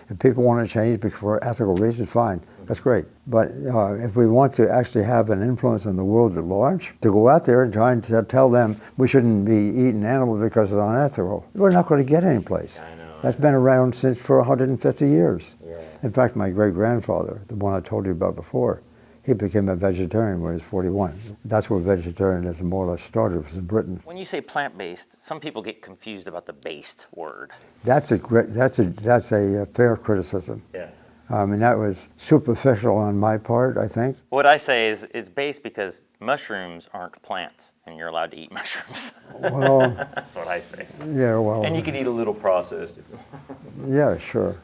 if people want to change for ethical reasons, fine, that's great. But if we want to actually have an influence on the world at large, to go out there and try and tell them we shouldn't be eating animals because it's unethical, we're not going to get any place. I know. That's been around for 150 years. Yeah. In fact, my great-grandfather, the one I told you about before, he became a vegetarian when he was 41. That's where vegetarianism more or less started, was in Britain. When you say plant-based, some people get confused about the based word. That's a fair criticism. Yeah. That was superficial on my part, I think. What I say is it's based because mushrooms aren't plants, and you're allowed to eat mushrooms. Well, That's what I say. yeah, well. And you can eat a little processed. Yeah, sure.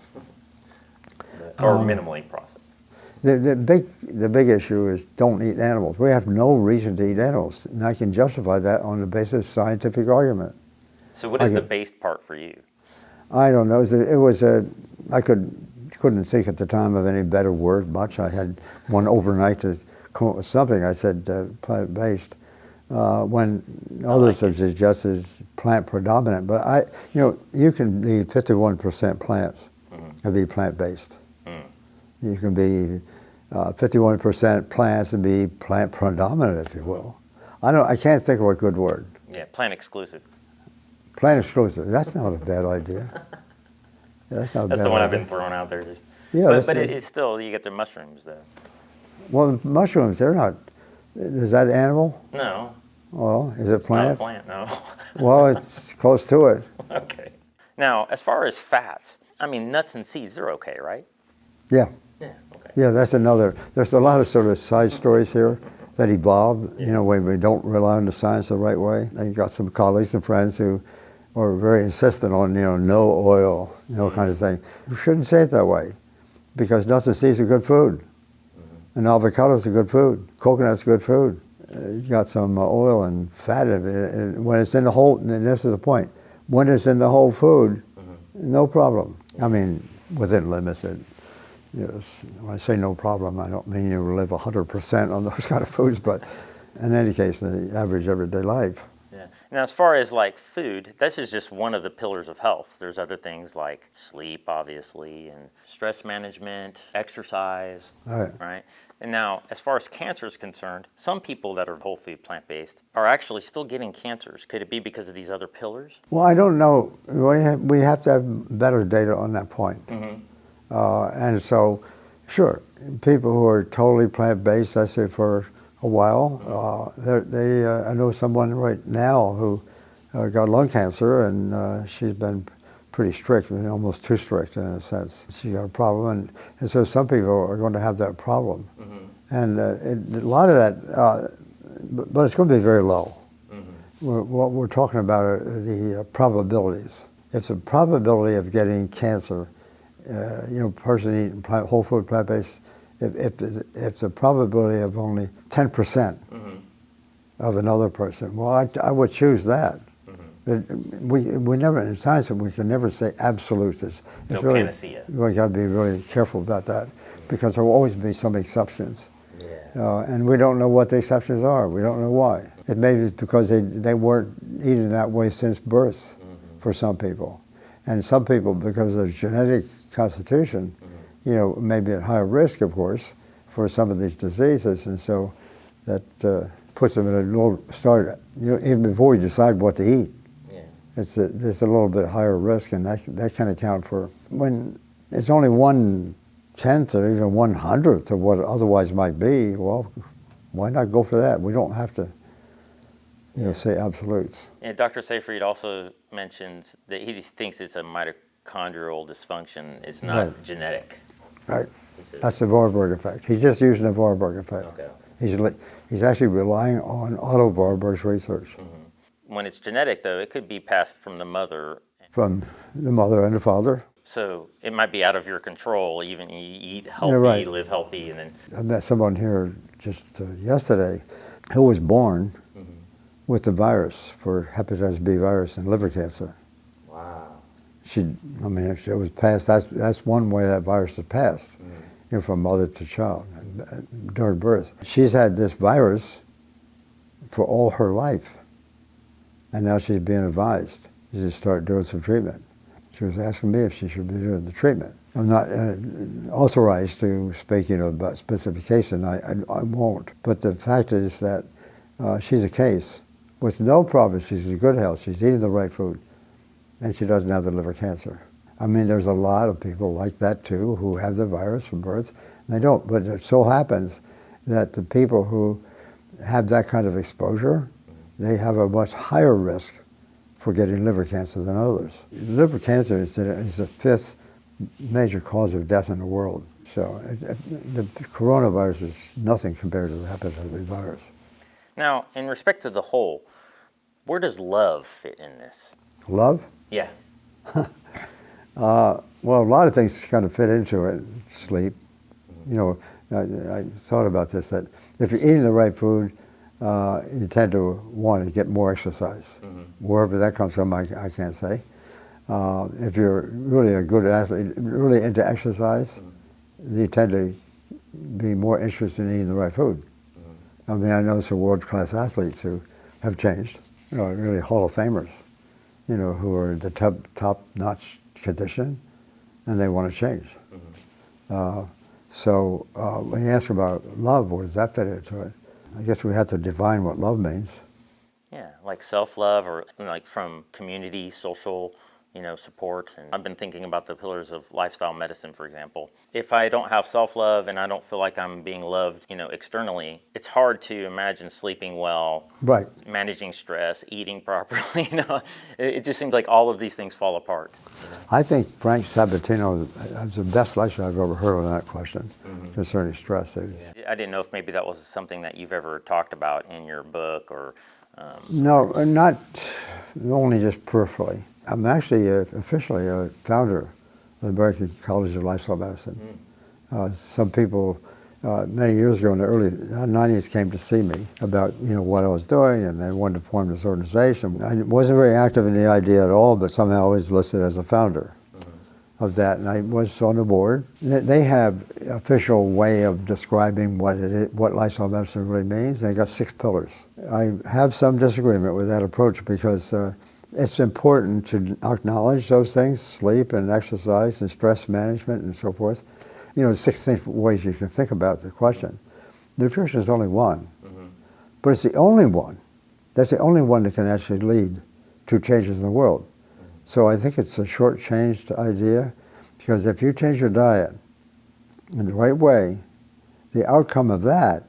Or minimally processed. The big issue is don't eat animals. We have no reason to eat animals, and I can justify that on the basis of scientific argument. So what is the based part for you? I don't know. I couldn't think at the time of any better word much. I had one overnight to come up with something. I said plant-based. When others have suggested plant predominant, but you can be 51% plants and be plant-based. You can be 51% plants and be plant predominant, if you will. I can't think of a good word. Yeah, plant exclusive. Plant exclusive. That's not a bad idea. That's not a That's bad the one I've idea. been throwing out there. But it's still, you get the mushrooms though. Well, the mushrooms, they're not. Is that animal? No. Well, is it It's not a plant? plant, no. Well, it's close to it. Okay. Now, as far as fats, nuts and seeds, they're okay, right? Yeah. Yeah, okay. Yeah, that's another. There's a lot of sort of side stories here that evolved, when we don't rely on the science the right way. I got some colleagues and friends who are very insistent on, no oil, kind of thing. You shouldn't say it that way, because nuts and seeds are good food. And avocados are good food. Coconut's good food. You got some oil and fat in it. And when it's in the whole, and this is the point, when it's in the whole food, no problem. Within limits. When I say no problem, I don't mean you live 100% on those kind of foods, but in any case, the average everyday life. Yeah. Now, as far as like food, this is just one of the pillars of health. There's other things like sleep, obviously, and stress management, exercise, right? And now, as far as cancer is concerned, some people that are whole food plant-based are actually still getting cancers. Could it be because of these other pillars? Well, I don't know. We have to have better data on that point. And so, sure, people who are totally plant-based, I say for a while, I know someone right now who got lung cancer, and she's been pretty strict, almost too strict in a sense. She got a problem, and so some people are going to have that problem. And a lot of that, but it's going to be very low. What we're talking about are the probabilities. If the probability of getting cancer, person eating whole food plant-based, if the probability of only 10% of another person, well, I would choose that. We never, in science, we can never say absolutes. It's No really, panacea. we got to be really careful about that, because there will always be some exceptions. And we don't know what the exceptions are. We don't know why. It may be because they weren't eating that way since birth for some people. And some people, because of genetic constitution, may be at higher risk, of course, for some of these diseases. And so that puts them in a little start, even before you decide what to eat. There's a little bit higher risk, and that can account for, when it's only 1/10 or even 1/100th of what it otherwise might be, well, why not go for that? We don't have to, say absolutes. And Dr. Seyfried also mentions that he thinks it's a mitochondrial dysfunction. It's not genetic. Right. That's the Warburg effect. He's just using the Warburg effect. Okay. He's actually relying on Otto Warburg's research. When it's genetic, though, it could be passed from the mother. From the mother and the father. So it might be out of your control. Even you eat healthy, right. live healthy, and then. I met someone here just yesterday who was born with the virus for hepatitis B virus and liver cancer. Wow. It was passed. That's one way that virus is passed, from mother to child during birth. She's had this virus for all her life, and now she's being advised to start doing some treatment. She was asking me if she should be doing the treatment. I'm not authorized to speak, about specific case, and I won't. But the fact is that she's a case with no problem. She's in good health. She's eating the right food, and she doesn't have the liver cancer. There's a lot of people like that too who have the virus from birth, and they don't. But it so happens that the people who have that kind of exposure, they have a much higher risk for getting liver cancer than others. Liver cancer is the fifth major cause of death in the world. So the coronavirus is nothing compared to the hepatitis B virus. Now, in respect to the whole, where does love fit in this? Love? Yeah. Well, a lot of things kind of fit into it. Sleep. I thought about this, that if you're eating the right food, you tend to want to get more exercise. Wherever that comes from, I can't say. If you're really a good athlete, really into exercise, you tend to be more interested in eating the right food. I know some world-class athletes who have changed, really Hall of Famers, who are in the top-notch condition, and they want to change. So when you ask about love, where does that fit into it? I guess we have to define what love means. Yeah, like self-love, or like from community, social, support. And I've been thinking about the pillars of lifestyle medicine, for example. If I don't have self-love and I don't feel like I'm being loved, externally, it's hard to imagine sleeping well, right, managing stress, eating properly. It just seems like all of these things fall apart. I think Frank Sabatino has the best lecture I've ever heard on that question concerning stress. I didn't know if maybe that was something that you've ever talked about in your book or. No, not only just peripherally. I'm actually officially a founder of the American College of Lifestyle Medicine. Some people many years ago in the early 90s came to see me about what I was doing, and they wanted to form this organization. I wasn't very active in the idea at all, but somehow I was listed as a founder of that, and I was on the board. They have an official way of describing what lifestyle medicine really means. They got 6 pillars. I have some disagreement with that approach because it's important to acknowledge those things: sleep and exercise and stress management and so forth. 6 ways you can think about the question. Nutrition is only one, but it's the only one. That's the only one that can actually lead to changes in the world. So I think it's a short-changed idea, because if you change your diet in the right way, the outcome of that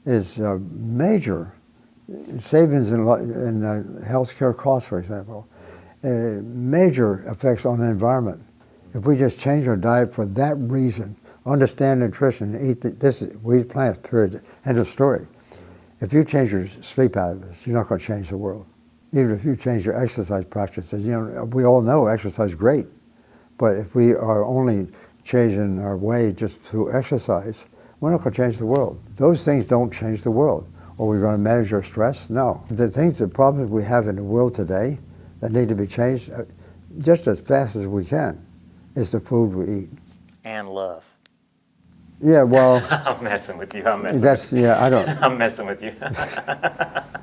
is major savings in healthcare costs, for example, major effects on the environment. If we just change our diet for that reason, understand nutrition, we eat plants, period, end of story. If you change your sleep habits, you're not going to change the world. Even if you change your exercise practices, we all know exercise is great, but if we are only changing our way just through exercise, we're not going to change the world. Those things don't change the world. Are we going to manage our stress? No. The problems we have in the world today that need to be changed just as fast as we can is the food we eat. And love. Yeah, well. I'm messing with you. I'm messing with you.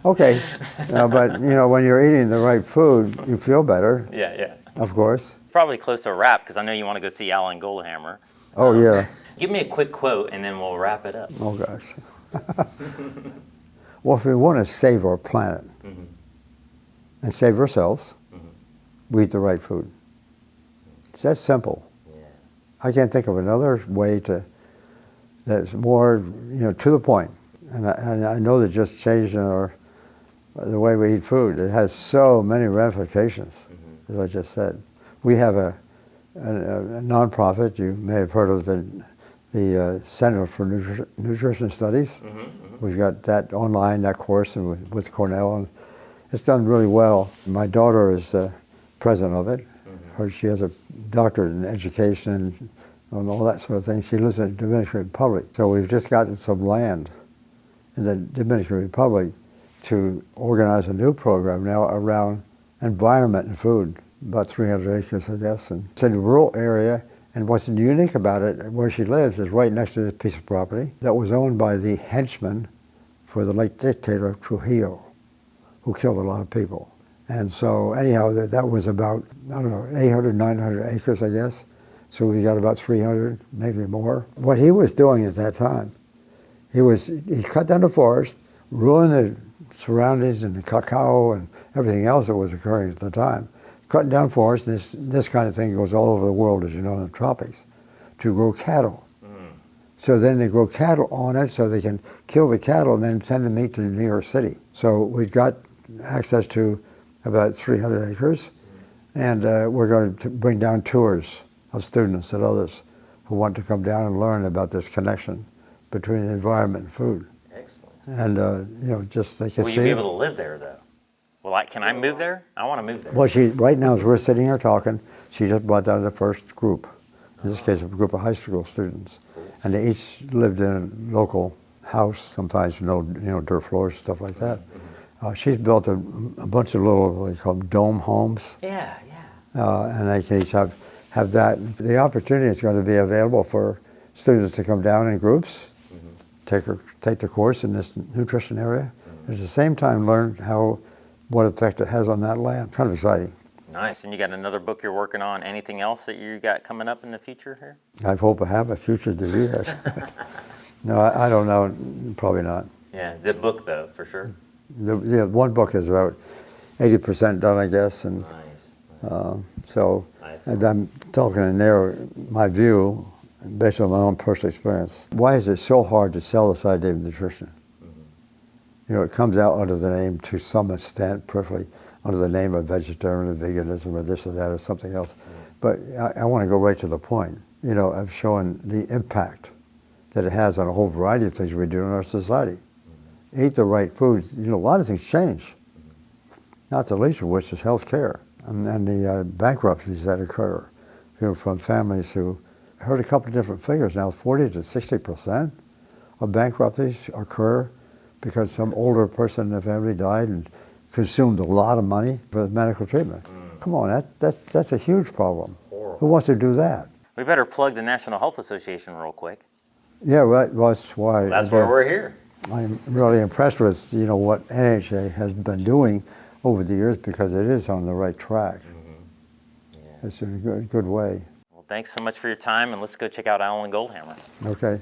Okay, but when you're eating the right food, you feel better. Yeah. Of course. Probably close to a wrap, because I know you want to go see Alan Goldhammer. Oh, yeah. Give me a quick quote, and then we'll wrap it up. Oh, gosh. Well, if we want to save our planet and save ourselves, we eat the right food. It's that simple. Yeah. I can't think of another way that's more, to the point. And I know that just changing the way we eat food, it has so many ramifications, as I just said. We have a nonprofit, you may have heard of the Center for Nutrition Studies. We've got that online, that course, and with Cornell, and it's done really well. My daughter is president of it. She has a doctorate in education and all that sort of thing. She lives in the Dominican Republic. So we've just gotten some land in the Dominican Republic to organize a new program now around environment and food, about 300 acres, I guess. And it's in a rural area, and what's unique about it, where she lives, is right next to this piece of property that was owned by the henchman for the late dictator Trujillo, who killed a lot of people. And so anyhow, that was about, I don't know, 800, 900 acres, I guess. So we got about 300, maybe more. What he was doing at that time, he cut down the forest, ruined the surroundings and the cacao and everything else that was occurring at the time. Cutting down forests, and this kind of thing goes all over the world, as you know, in the tropics, to grow cattle. So then they grow cattle on it so they can kill the cattle and then send the meat to New York City. So we've got access to about 300 acres, and we're going to bring down tours of students and others who want to come down and learn about this connection between the environment and food. Excellent. And just they can Will see. you be able to live there, though? Well, can I move there? I want to move there. Well, right now, as we're sitting here talking, she just brought down the first group. In this case, a group of high school students, and they each lived in a local house. Sometimes dirt floors, stuff like that. She's built a bunch of little, what they call them, dome homes. Yeah. And they can each have that. The opportunity is going to be available for students to come down in groups, take the course in this nutrition area, and at the same time learn what effect it has on that land. Kind of exciting. Nice. And you got another book you're working on. Anything else that you got coming up in the future here? I hope I have a future to do that. No, I don't know. Probably not. Yeah, the book, though, for sure. One book is about 80% done, I guess, and Nice. so and I'm talking in there, my view, based on my own personal experience. Why is it so hard to sell this idea of nutrition? It comes out under the name, to some extent, preferably under the name of vegetarian or veganism or this or that or something else. But I want to go right to the point, of showing the impact that it has on a whole variety of things we do in our society. Eat the right foods. A lot of things change, not the least of which is health care and the bankruptcies that occur from families who, I heard a couple of different figures now, 40 to 60% of bankruptcies occur because some older person in the family died and consumed a lot of money for medical treatment. Come on, that's a huge problem. Horrible. Who wants to do that? We better plug the National Health Association real quick. Yeah, right. Well, that's why. That's why we're here. I'm really impressed with what NHA has been doing over the years, because it is on the right track. It's in a good way. Well, thanks so much for your time, and let's go check out Alan Goldhammer. Okay.